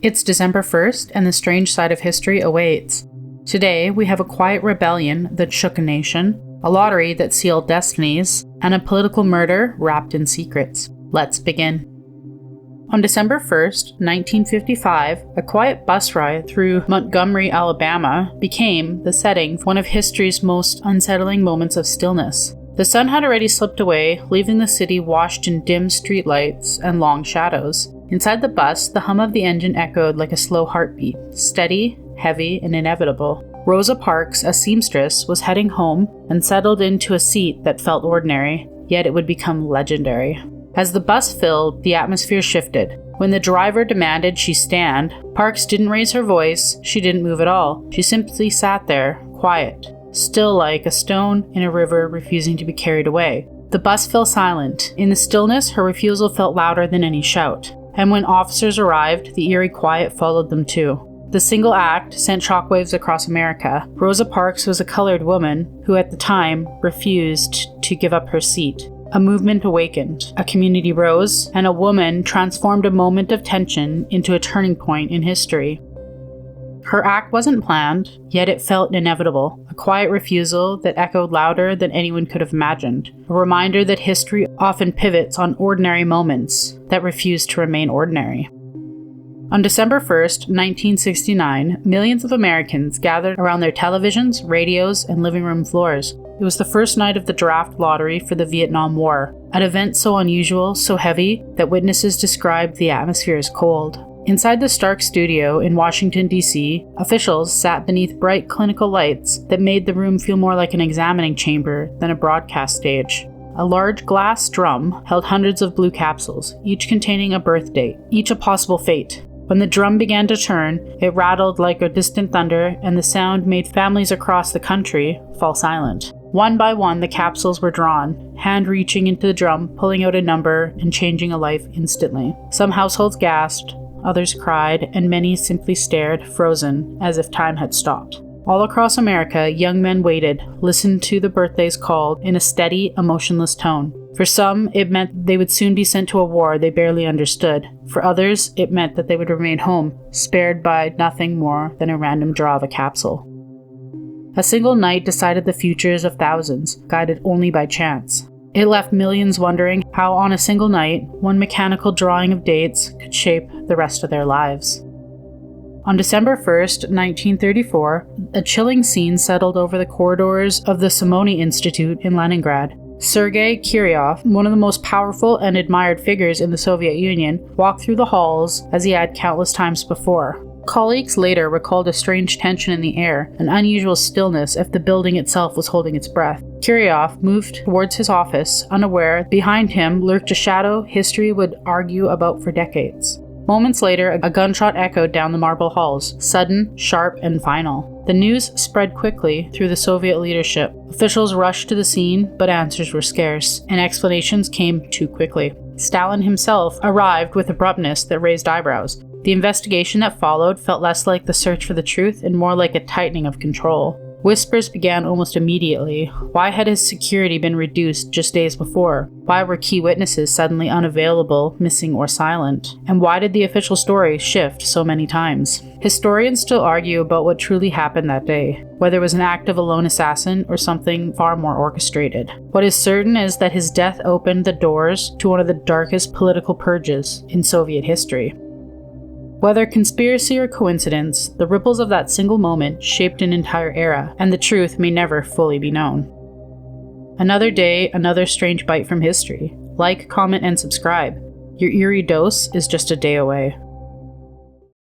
It's December 1st, and the strange side of history awaits. Today, we have a quiet rebellion that shook a nation, a lottery that sealed destinies, and a political murder wrapped in secrets. Let's begin. On December 1st, 1955, a quiet bus ride through Montgomery, Alabama, became the setting for one of history's most unsettling moments of stillness. The sun had already slipped away, leaving the city washed in dim streetlights and long shadows. Inside the bus, the hum of the engine echoed like a slow heartbeat, steady, heavy, and inevitable. Rosa Parks, a seamstress, was heading home and settled into a seat that felt ordinary, yet it would become legendary. As the bus filled, the atmosphere shifted. When the driver demanded she stand, Parks didn't raise her voice, she didn't move at all. She simply sat there, quiet, still like a stone in a river refusing to be carried away. The bus fell silent. In the stillness, her refusal felt louder than any shout. And when officers arrived, the eerie quiet followed them too. The single act sent shockwaves across America. Rosa Parks was a colored woman who at the time refused to give up her seat. A movement awakened, a community rose, and a woman transformed a moment of tension into a turning point in history. Her act wasn't planned, yet it felt inevitable, a quiet refusal that echoed louder than anyone could have imagined, a reminder that history often pivots on ordinary moments that refuse to remain ordinary. On December 1st, 1969, millions of Americans gathered around their televisions, radios, and living room floors. It was the first night of the draft lottery for the Vietnam War, an event so unusual, so heavy, that witnesses described the atmosphere as cold. Inside the Stark studio in Washington, D.C., officials sat beneath bright clinical lights that made the room feel more like an examining chamber than a broadcast stage. A large glass drum held hundreds of blue capsules, each containing a birth date, each a possible fate. When the drum began to turn, it rattled like a distant thunder, and the sound made families across the country fall silent. One by one, the capsules were drawn, hand reaching into the drum, pulling out a number, and changing a life instantly. Some households gasped, others cried, and many simply stared, frozen, as if time had stopped. All across America, young men waited, listened to the birthdays called in a steady, emotionless tone. For some, it meant they would soon be sent to a war they barely understood. For others, it meant that they would remain home, spared by nothing more than a random draw of a capsule. A single night decided the futures of thousands, guided only by chance. It left millions wondering how on a single night, one mechanical drawing of dates could shape the rest of their lives. On December 1st, 1934, a chilling scene settled over the corridors of the Simony Institute in Leningrad. Sergei Kirov, one of the most powerful and admired figures in the Soviet Union, walked through the halls as he had countless times before. Colleagues later recalled a strange tension in the air, an unusual stillness if the building itself was holding its breath. Kirov moved towards his office, unaware behind him lurked a shadow history would argue about for decades. Moments later, a gunshot echoed down the marble halls, sudden, sharp, and final. The news spread quickly through the Soviet leadership. Officials rushed to the scene, but answers were scarce, and explanations came too quickly. Stalin himself arrived with abruptness that raised eyebrows. The investigation that followed felt less like the search for the truth and more like a tightening of control. Whispers began almost immediately. Why had his security been reduced just days before? Why were key witnesses suddenly unavailable, missing, or silent? And why did the official story shift so many times? Historians still argue about what truly happened that day, whether it was an act of a lone assassin or something far more orchestrated. What is certain is that his death opened the doors to one of the darkest political purges in Soviet history. Whether conspiracy or coincidence, the ripples of that single moment shaped an entire era, and the truth may never fully be known. Another day, another strange bite from history. Like, comment, and subscribe. Your eerie dose is just a day away.